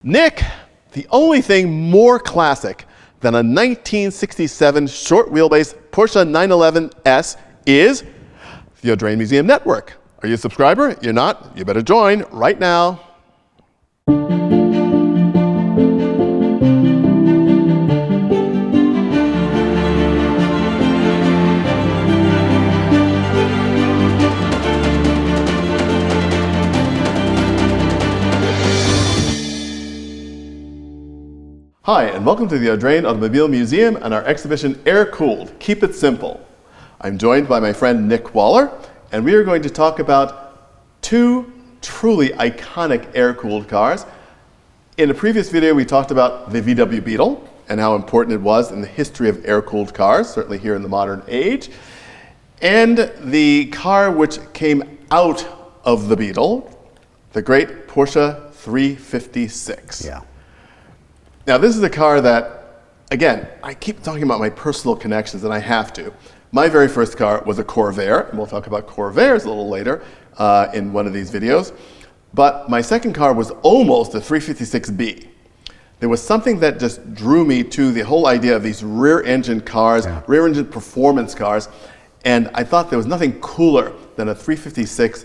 Nick, the only thing more classic than a 1967 short wheelbase Porsche 911 S is the Audrain Museum Network. Are you a subscriber? You're not? You better join right now. Hi, and welcome to the Audrain Automobile Museum and our exhibition Air-Cooled, Keep It Simple. I'm joined by my friend Nick Waller, and we are going to talk about two truly iconic air-cooled cars. In a previous video, we talked about the VW Beetle and how important it was in the history of air-cooled cars, certainly here in the modern age, and the car which came out of the Beetle, the great Porsche 356. Yeah. Now, this is a car that, again, I keep talking about my personal connections, and I have to. My very first car was a Corvair, and we'll talk about Corvairs a little later in one of these videos. But my second car was almost a 356B. There was something that just drew me to the whole idea of these rear-engine cars, rear-engine performance cars, and I thought there was nothing cooler than a 356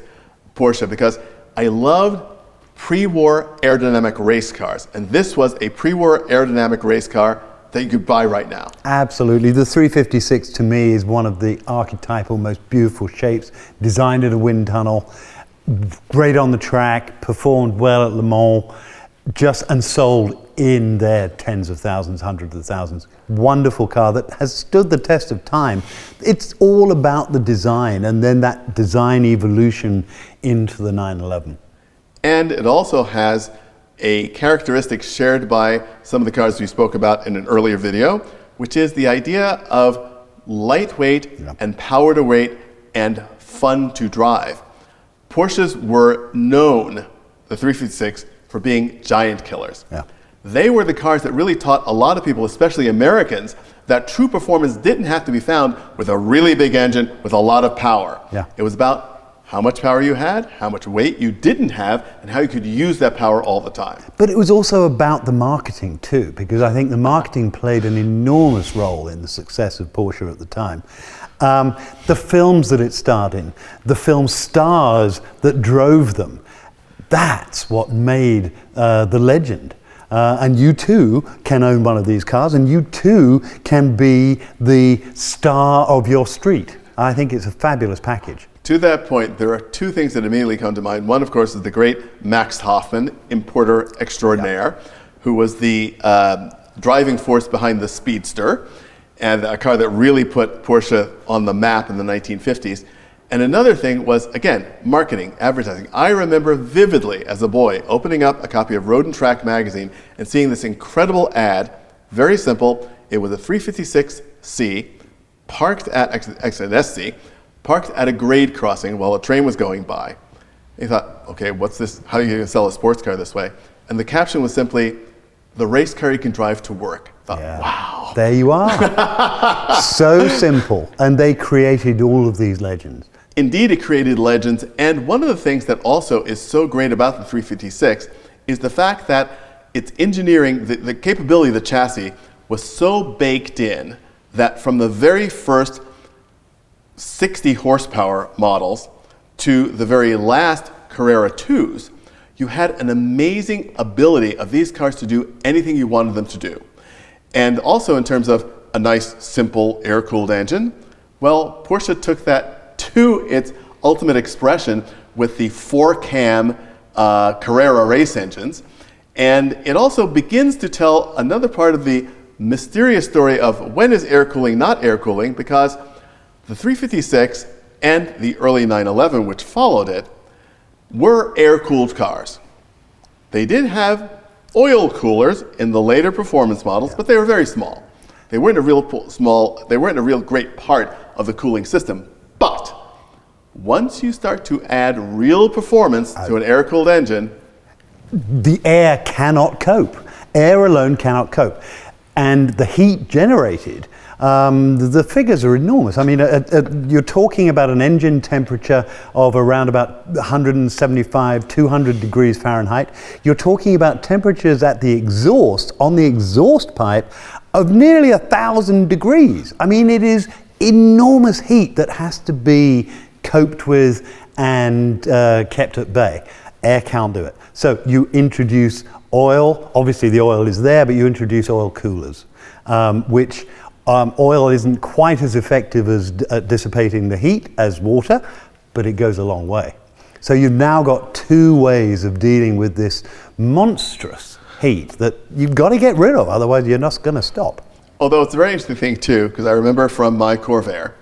Porsche because I loved pre-war aerodynamic race cars, and this was a pre-war aerodynamic race car that you could buy right now. Absolutely. The 356 to me is one of the archetypal, most beautiful shapes, designed in a wind tunnel, great on the track, performed well at Le Mans, and sold in their tens of thousands, hundreds of thousands. Wonderful car that has stood the test of time. It's all about the design and then that design evolution into the 911. And it also has a characteristic shared by some of the cars we spoke about in an earlier video, which is the idea of lightweight and power to weight and fun to drive. Porsches were known, the 356, for being giant killers. Yeah. They were the cars that really taught a lot of people, especially Americans, that true performance didn't have to be found with a really big engine with a lot of power. Yeah. It was about how much power you had, how much weight you didn't have, and how you could use that power all the time. But it was also about the marketing too, because I think the marketing played an enormous role in the success of Porsche at the time. The films that it starred in, the film stars that drove them, that's what made the legend. And you too can own one of these cars, and you too can be the star of your street. I think it's a fabulous package. To that point, there are two things that immediately come to mind. One, of course, is the great Max Hoffman, importer extraordinaire, who was the driving force behind the Speedster, and a car that really put Porsche on the map in the 1950s. And another thing was, again, marketing, advertising. I remember vividly as a boy opening up a copy of Road and Track magazine and seeing this incredible ad, very simple. It was a 356C parked at SC, parked at a grade crossing while a train was going by. He thought, okay, what's this? How are you going to sell a sports car this way? And the caption was simply, the race car you can drive to work. I thought, wow. There you are. So simple. And they created all of these legends. Indeed, it created legends. And one of the things that also is so great about the 356 is the fact that its engineering, the capability of the chassis was so baked in that from the very first 60 horsepower models to the very last Carrera 2s, you had an amazing ability of these cars to do anything you wanted them to do. And also in terms of a nice, simple, air-cooled engine, well, Porsche took that to its ultimate expression with the 4-cam Carrera race engines. And it also begins to tell another part of the mysterious story of when is air cooling not air cooling, because the 356 and the early 911, which followed it, were air-cooled cars. They did have oil coolers in the later performance models, but they were very small. They weren't a real great part of the cooling system. But once you start to add real performance to an air-cooled engine, the air cannot cope. Air alone cannot cope. And the heat generated The figures are enormous. I mean, you're talking about an engine temperature of around about 175, 200 degrees Fahrenheit. You're talking about temperatures at the exhaust, on the exhaust pipe, of nearly 1,000 degrees. I mean, it is enormous heat that has to be coped with and kept at bay. Air can't do it. So you introduce oil. Obviously the oil is there, but you introduce oil coolers, which oil isn't quite as effective as dissipating the heat as water, but it goes a long way. So you've now got two ways of dealing with this monstrous heat that you've got to get rid of, otherwise you're not going to stop. Although it's a very interesting thing too, because I remember from my Corvair,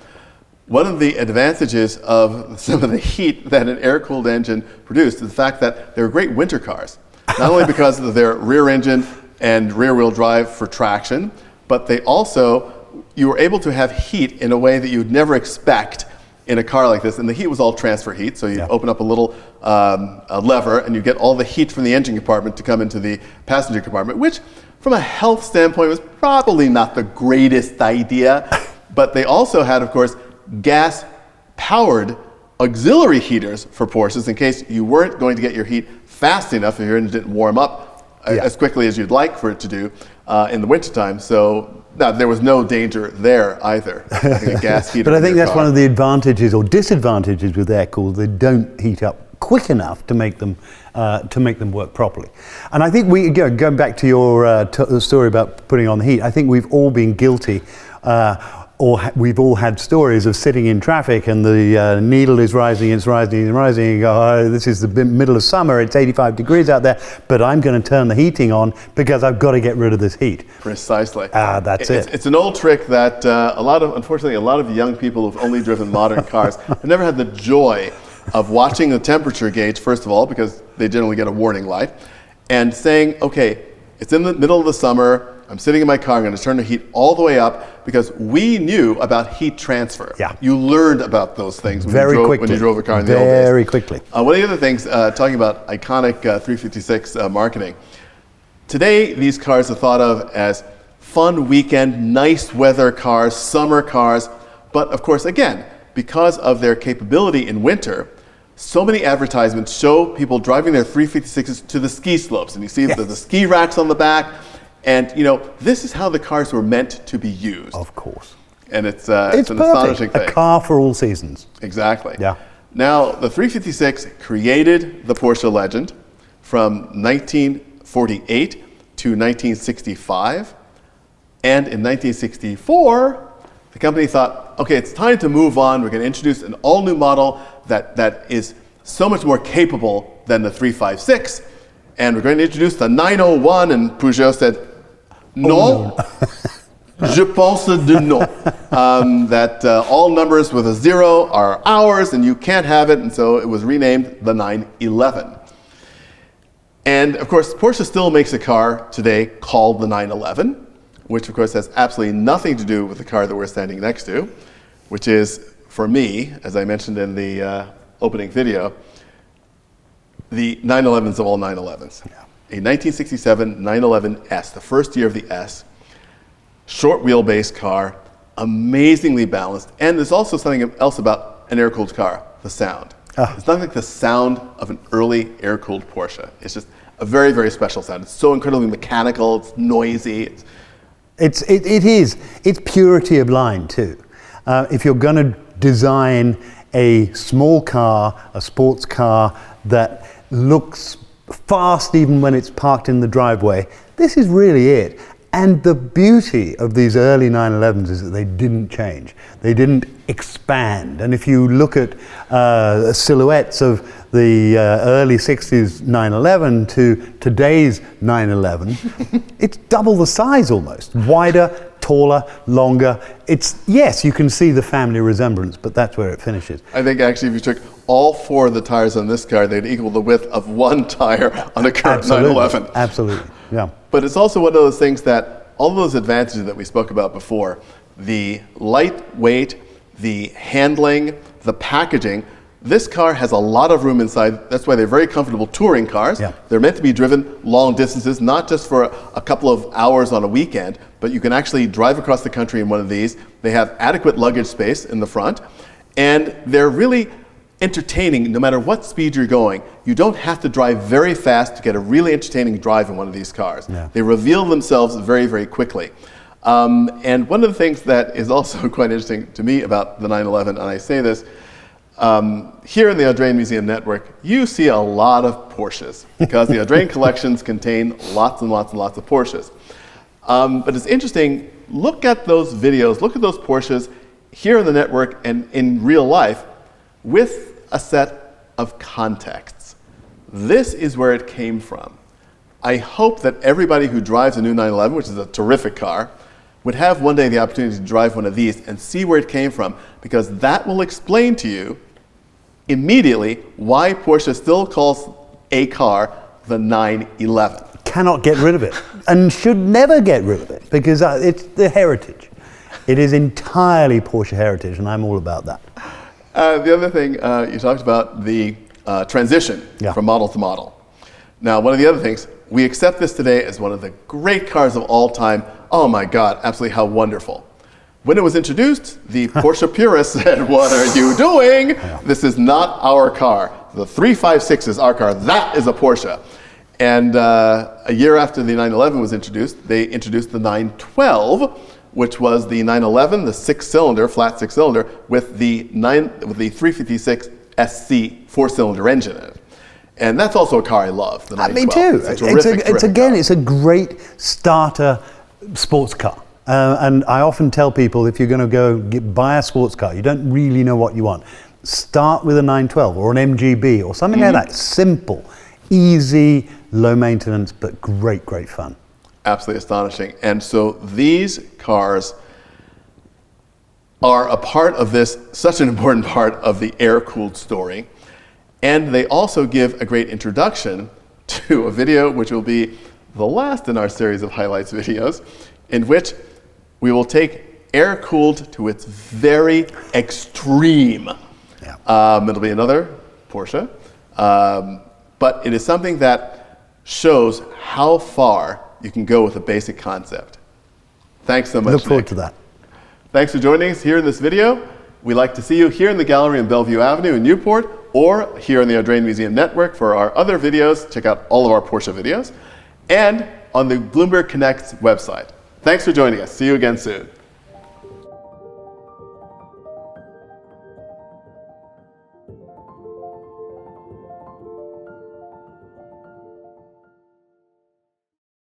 one of the advantages of some of the heat that an air-cooled engine produced is the fact that they were great winter cars. Not only because of their rear engine and rear-wheel drive for traction, but they also, you were able to have heat in a way that you would never expect in a car like this. And the heat was all transfer heat, so you open up a little a lever and you get all the heat from the engine compartment to come into the passenger compartment, which from a health standpoint was probably not the greatest idea. But they also had, of course, gas-powered auxiliary heaters for Porsches in case you weren't going to get your heat fast enough if your engine didn't warm up as quickly as you'd like for it to do in the wintertime. So there was no danger there either. A gas heater. But I think that's one of the advantages or disadvantages with air-cooled. They don't heat up quick enough to make them work properly. And I think going back to your story about putting on the heat, I think we've all been guilty. Or we've all had stories of sitting in traffic and the needle is rising, it's rising, and rising. You go, oh, this is the middle of summer, it's 85 degrees out there, but I'm going to turn the heating on because I've got to get rid of this heat. Precisely. That's it. It's an old trick that unfortunately, a lot of young people who've only driven modern cars have never had the joy of watching the temperature gauge, first of all, because they generally get a warning light, and saying, okay, it's in the middle of the summer, I'm sitting in my car, I'm going to turn the heat all the way up, because we knew about heat transfer. Yeah. You learned about those things when you drove a car in the old days. Very quickly. One of the other things, talking about iconic 356 marketing, today these cars are thought of as fun weekend, nice weather cars, summer cars, but of course, again, because of their capability in winter, so many advertisements show people driving their 356s to the ski slopes, and you see the ski racks on the back. And this is how the cars were meant to be used. Of course. And it's an astonishing thing. A car for all seasons. Exactly. Yeah. Now, the 356 created the Porsche legend from 1948 to 1965. And in 1964, the company thought, okay, it's time to move on. We're going to introduce an all-new model that is so much more capable than the 356. And we're going to introduce the 901. And Peugeot said, non, je pense de non. That all numbers with a 0 are ours and you can't have it. And so it was renamed the 911. And of course, Porsche still makes a car today called the 911, which of course has absolutely nothing to do with the car that we're standing next to, which is, for me, as I mentioned in the opening video, the 911s of all 911s. Yeah. A 1967 911S, the first year of the S, short wheelbase car, amazingly balanced, and there's also something else about an air-cooled car, the sound. It's nothing like the sound of an early air-cooled Porsche. It's just a very, very special sound. It's so incredibly mechanical, it's noisy. It is. It's purity of line too. If you're going to design a small car, a sports car that looks fast even when it's parked in the driveway, this is really it. And the beauty of these early 911s is that they didn't change. They didn't expand. And if you look at silhouettes of the early 60s 911 to today's 911, it's double the size almost. Wider, taller, longer. Yes, you can see the family resemblance, but that's where it finishes. I think actually if you took all 4 of the tires on this car, they'd equal the width of 1 tire on a current 911. Absolutely, yeah. But it's also one of those things that all those advantages that we spoke about before, the lightweight, the handling, the packaging, This car has a lot of room inside. That's why they're very comfortable touring cars. Yeah. They're meant to be driven long distances, not just for a couple of hours on a weekend, but you can actually drive across the country in one of these. They have adequate luggage space in the front, and they're really entertaining no matter what speed you're going. You don't have to drive very fast to get a really entertaining drive in one of these cars. Yeah. They reveal themselves very, very quickly. And one of the things that is also quite interesting to me about the 911, and I say this, here in the Audrain Museum Network, you see a lot of Porsches because the Audrain collections contain lots and lots and lots of Porsches. But it's interesting, look at those videos, look at those Porsches here in the network and in real life with a set of contexts. This is where it came from. I hope that everybody who drives a new 911, which is a terrific car, would have one day the opportunity to drive one of these and see where it came from, because that will explain to you immediately why Porsche still calls a car the 911. Cannot get rid of it, and should never get rid of it, because it's the heritage. It is entirely Porsche heritage, and I'm all about that. The other thing, you talked about the transition from model to model. Now, one of the other things, we accept this today as one of the great cars of all time. Oh my God, absolutely how wonderful. When it was introduced, the Porsche purists said, what are you doing? Yeah. This is not our car. The 356 is our car. That is a Porsche. And a year after the 911 was introduced, they introduced the 912, which was the 911, the six-cylinder, flat six-cylinder, with the 356 SC four-cylinder engine in it. And that's also a car I love, the 912. Me too. It's a terrific, it's a great starter sports car. And I often tell people, if you're going to go buy a sports car, you don't really know what you want. Start with a 912 or an MGB or something like that. Simple, easy, low maintenance, but great, great fun. Absolutely astonishing. And so these cars are a part of this, such an important part of the air-cooled story. And they also give a great introduction to a video which will be the last in our series of highlights videos, in which we will take air-cooled to its very extreme. Yeah. It'll be another Porsche, but it is something that shows how far you can go with a basic concept. Thanks so much, Look forward Nick. to that. Thanks for joining us here in this video. We'd like to see you here in the gallery in Bellevue Avenue in Newport, or here in the Audrain Museum Network for our other videos. Check out all of our Porsche videos, and on the Bloomberg Connect's website. Thanks for joining us. See you again soon.